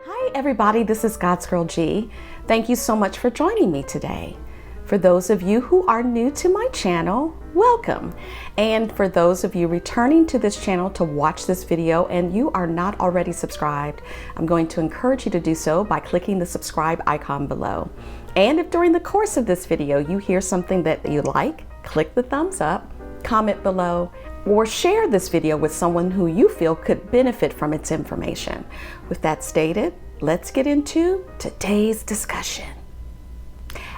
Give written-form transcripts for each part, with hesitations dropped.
Hi everybody, this is Godsgirlg G. Thank you so much for joining me today. For those of you who are new to my channel, welcome. And for those of you returning to this channel to watch this video and you are not already subscribed, I'm going to encourage you to do so by clicking the subscribe icon below. And if during the course of this video you hear something that you like, click the thumbs up, comment below, or share this video with someone who you feel could benefit from its information. With that stated, let's get into today's discussion.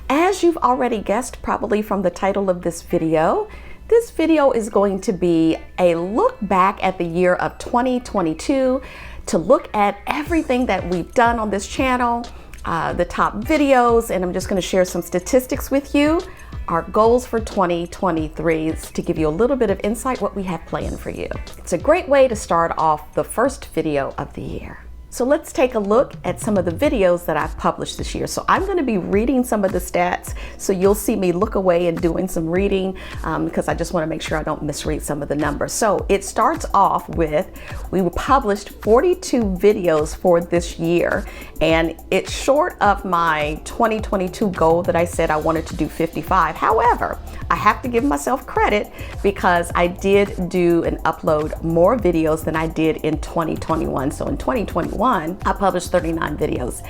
As you've already guessed probably from the title of this video is going to be a look back at the year of 2022 to look at everything that we've done on this channel, the top videos, and I'm just going to share some statistics with you. Our goals for 2023 is to give you a little bit of insight what we have planned for you. It's a great way to start off the first video of the year. So let's take a look at some of the videos that I've published this year. So I'm going to be reading some of the stats, so you'll see me look away and doing some reading because I just want to make sure I don't misread some of the numbers. So it starts off with, we published 42 videos for this year, and it's short of my 2022 goal that I said I wanted to do 55. However, I have to give myself credit because I did do and upload more videos than I did in 2021. So in 2021, I published 39 videos.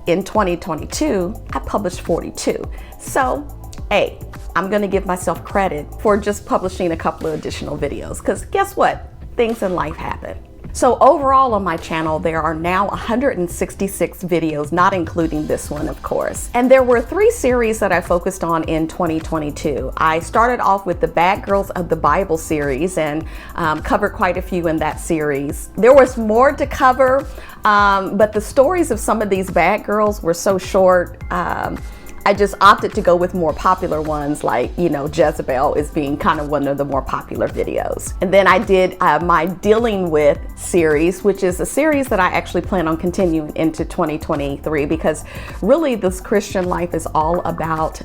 In 2022, I published 42. So, hey, I'm gonna give myself credit for just publishing a couple of additional videos because guess what? Things in life happen. So overall on my channel, there are now 166 videos, not including this one, of course. And there were 3 series that I focused on in 2022. I started off with the Bad Girls of the Bible series and covered quite a few in that series. There was more to cover, but the stories of some of these bad girls were so short. I just opted to go with more popular ones like, Jezebel is being kind of one of the more popular videos. And then I did my Dealing With series, which is a series that I actually plan on continuing into 2023 because really this Christian life is all about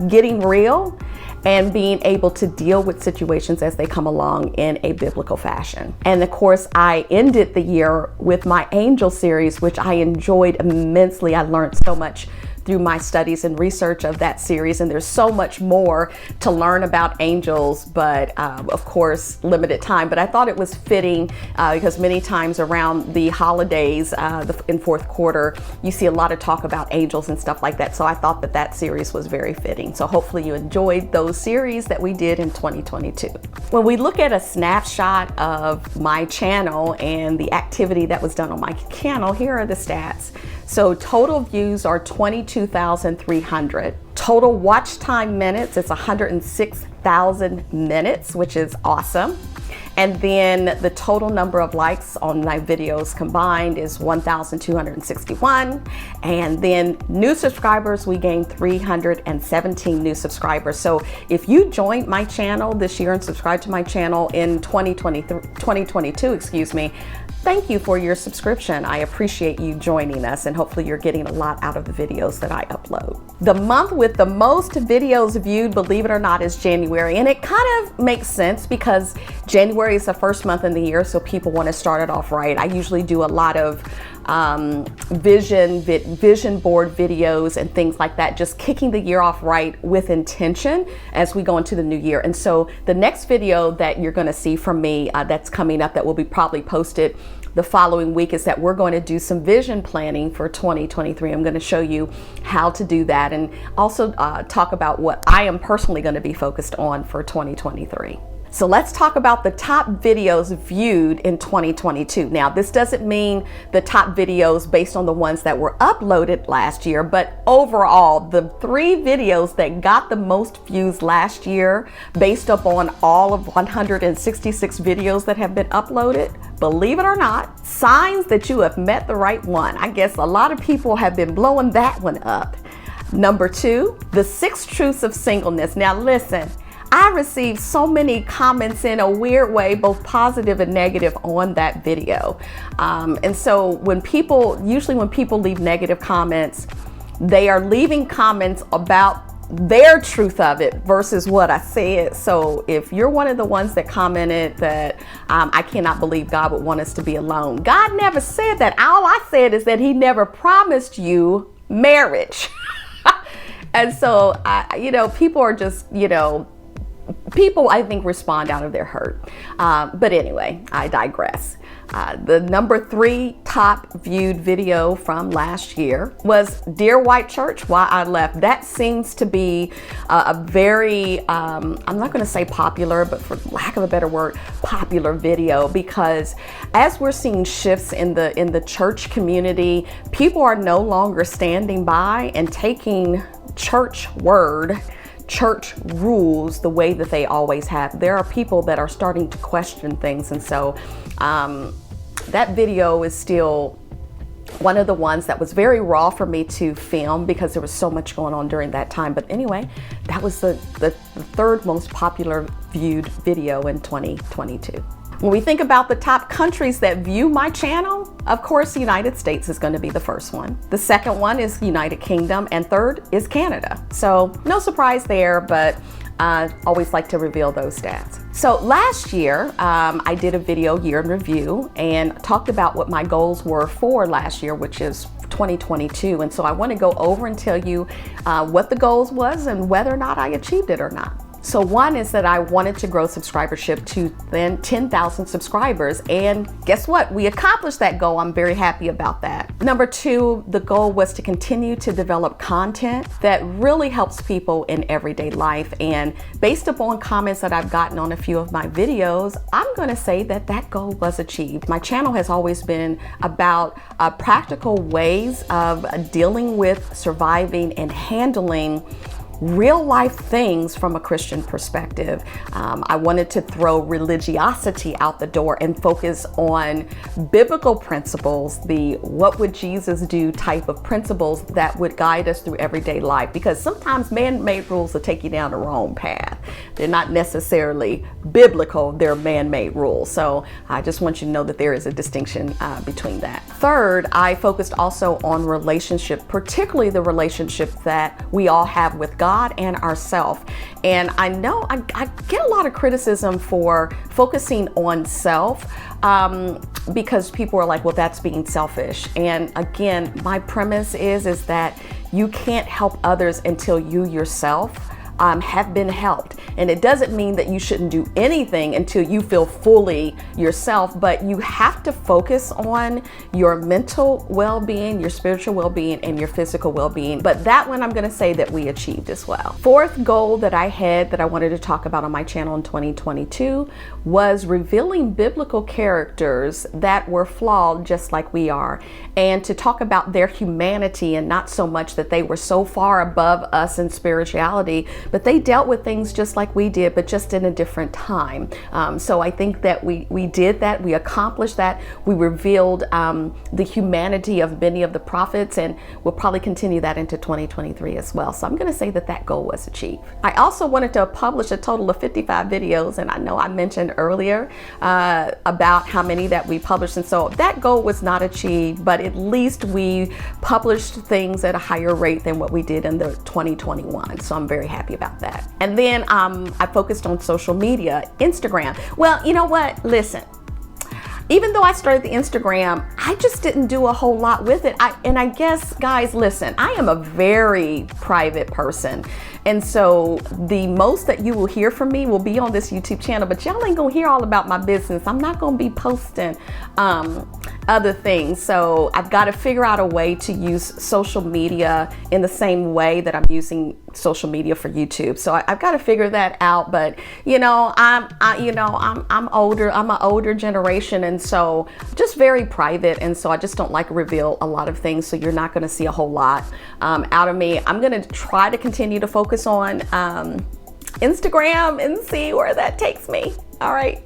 getting real and being able to deal with situations as they come along in a biblical fashion. And of course, I ended the year with my Angel series, which I enjoyed immensely. I learned so much through my studies and research of that series, and there's so much more to learn about angels, but of course limited time. But I thought it was fitting because many times around the holidays in fourth quarter you see a lot of talk about angels and stuff like that, so I thought that that series was very fitting. So hopefully you enjoyed those series that we did in 2022. When we look at a snapshot of my channel and the activity that was done on my channel, here are the stats. So total views are 22,300. Total watch time minutes, it's 106,000 minutes, which is awesome. And then the total number of likes on my videos combined is 1,261. And then new subscribers, we gained 317 new subscribers. So if you joined my channel this year and subscribed to my channel in 2022, thank you for your subscription. I appreciate you joining us, and hopefully you're getting a lot out of the videos that I upload. The month with the most videos viewed, believe it or not, is January. And it kind of makes sense because January is the first month in the year, so people want to start it off right. I usually do a lot of vision board videos and things like that, just kicking the year off right with intention as we go into the new year. And so the next video that you're going to see from me that's coming up, that will be probably posted the following week, is that we're going to do some vision planning for 2023. I'm going to show you how to do that and also talk about what I am personally going to be focused on for 2023. So let's talk about the top videos viewed in 2022. Now, this doesn't mean the top videos based on the ones that were uploaded last year, but overall, the 3 videos that got the most views last year, based upon all of 166 videos that have been uploaded, believe it or not, signs that you have met the right one. I guess a lot of people have been blowing that one up. Number 2, the 6 truths of singleness. Now listen, I received so many comments in a weird way, both positive and negative, on that video. And so usually when people leave negative comments, they are leaving comments about their truth of it versus what I said. So if you're one of the ones that commented that I cannot believe God would want us to be alone, God never said that. All I said is that he never promised you marriage. And so, people are just, people, I think, respond out of their hurt. But anyway, I digress. The number 3 top viewed video from last year was Dear White Church, Why I Left. That seems to be a very, I'm not going to say popular, but for lack of a better word, popular video, because as we're seeing shifts in the church community, people are no longer standing by and taking church word, church rules the way that they always have. There are people that are starting to question things, and so that video is still one of the ones that was very raw for me to film because there was so much going on during that time. But anyway, that was the 3rd most popular viewed video in 2022. When we think about the top countries that view my channel, of course, the United States is going to be the first one. The second one is United Kingdom, and third is Canada. So no surprise there, but I always like to reveal those stats. So last year, I did a video year in review and talked about what my goals were for last year, which is 2022. And so I want to go over and tell you what the goals was and whether or not I achieved it or not. So one is that I wanted to grow subscribership to then 10,000 subscribers. And guess what? We accomplished that goal. I'm very happy about that. Number 2, the goal was to continue to develop content that really helps people in everyday life. And based upon comments that I've gotten on a few of my videos, I'm going to say that that goal was achieved. My channel has always been about practical ways of dealing with, surviving, and handling real life things from a Christian perspective. I wanted to throw religiosity out the door and focus on biblical principles, the what would Jesus do type of principles that would guide us through everyday life, because sometimes man-made rules will take you down the wrong path. They're not necessarily biblical, they're man-made rules. So I just want you to know that there is a distinction between that. Third, I focused also on relationship, particularly the relationship that we all have with God and ourselves. And I know I get a lot of criticism for focusing on self because people are like, well, that's being selfish. And again, my premise is that you can't help others until you yourself have been helped. And it doesn't mean that you shouldn't do anything until you feel fully yourself, but you have to focus on your mental well-being, your spiritual well-being, and your physical well-being. But that one I'm going to say that we achieved as well. 4th goal that I had that I wanted to talk about on my channel in 2022 was revealing biblical characters that were flawed just like we are, and to talk about their humanity and not so much that they were so far above us in spirituality, but they dealt with things just like we did, but just in a different time. So I think that we did that. We accomplished that. We revealed the humanity of many of the prophets, and we'll probably continue that into 2023 as well. So I'm going to say that that goal was achieved. I also wanted to publish a total of 55 videos, and I know I mentioned earlier about how many that we published, and so that goal was not achieved, but at least we published things at a higher rate than what we did in the 2021. So I'm very happy about that. And then I focused on social media, Instagram. Well, you know what? Listen, even though I started the Instagram, I just didn't do a whole lot with it. And I guess, guys, listen, I am a very private person. And so the most that you will hear from me will be on this YouTube channel, but y'all ain't gonna hear all about my business. I'm not gonna be posting other things. So I've got to figure out a way to use social media in the same way that I'm using social media for YouTube. So I've got to figure that out. But I'm older. I'm an older generation, and so just very private. And so I just don't like to reveal a lot of things. So you're not going to see a whole lot out of me. I'm going to try to continue to focus on Instagram and see where that takes me. All right.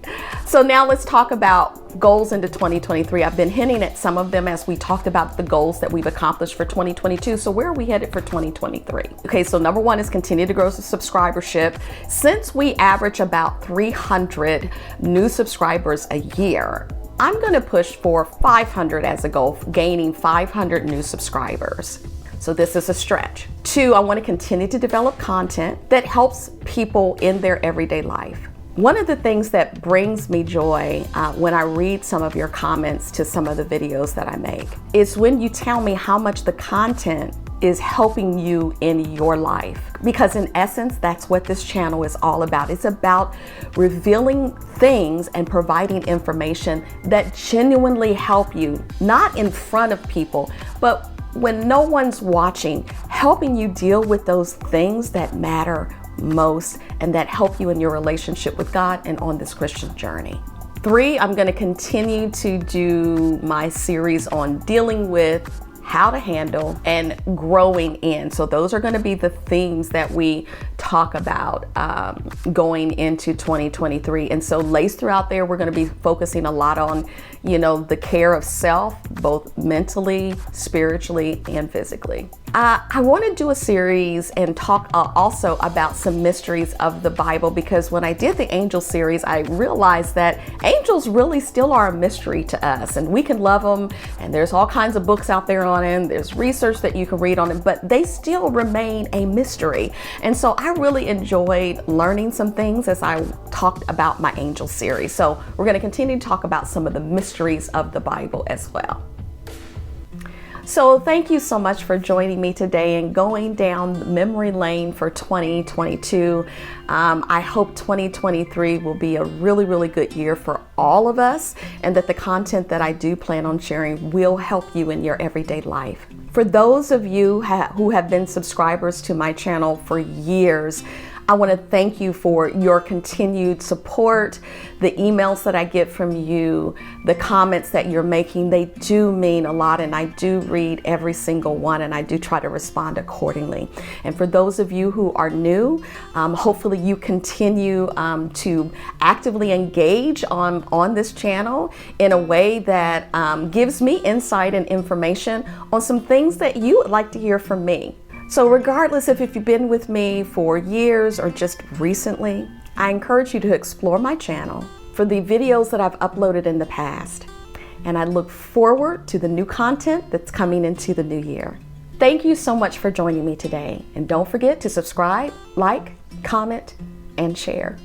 So now let's talk about goals into 2023. I've been hinting at some of them as we talked about the goals that we've accomplished for 2022. So where are we headed for 2023? Okay, so number 1 is continue to grow subscribership. Since we average about 300 new subscribers a year, I'm going to push for 500 as a goal, gaining 500 new subscribers. So this is a stretch. 2, I want to continue to develop content that helps people in their everyday life. One of the things that brings me joy when I read some of your comments to some of the videos that I make is when you tell me how much the content is helping you in your life. Because in essence, that's what this channel is all about. It's about revealing things and providing information that genuinely help you, not in front of people, but when no one's watching, helping you deal with those things that matter most and that help you in your relationship with God and on this Christian journey. 3, I'm going to continue to do my series on dealing with how to handle and growing in. So those are going to be the themes that we talk about going into 2023. And so laced throughout there, we're going to be focusing a lot on, the care of self, both mentally, spiritually, and physically. I want to do a series and talk also about some mysteries of the Bible, because when I did the angel series, I realized that angels really still are a mystery to us, and we can love them, and there's all kinds of books out there on them. There's research that you can read on them, but they still remain a mystery. And so I really enjoyed learning some things as I talked about my angel series. So we're going to continue to talk about some of the mysteries of the Bible as well. So thank you so much for joining me today and going down memory lane for 2022. I hope 2023 will be a really, really good year for all of us, and that the content that I do plan on sharing will help you in your everyday life. For those of you who have been subscribers to my channel for years, I want to thank you for your continued support, the emails that I get from you, the comments that you're making. They do mean a lot, and I do read every single one, and I do try to respond accordingly. And for those of you who are new, hopefully you continue to actively engage on this channel in a way that gives me insight and information on some things that you would like to hear from me. So regardless if you've been with me for years or just recently, I encourage you to explore my channel for the videos that I've uploaded in the past. And I look forward to the new content that's coming into the new year. Thank you so much for joining me today. And don't forget to subscribe, like, comment, and share.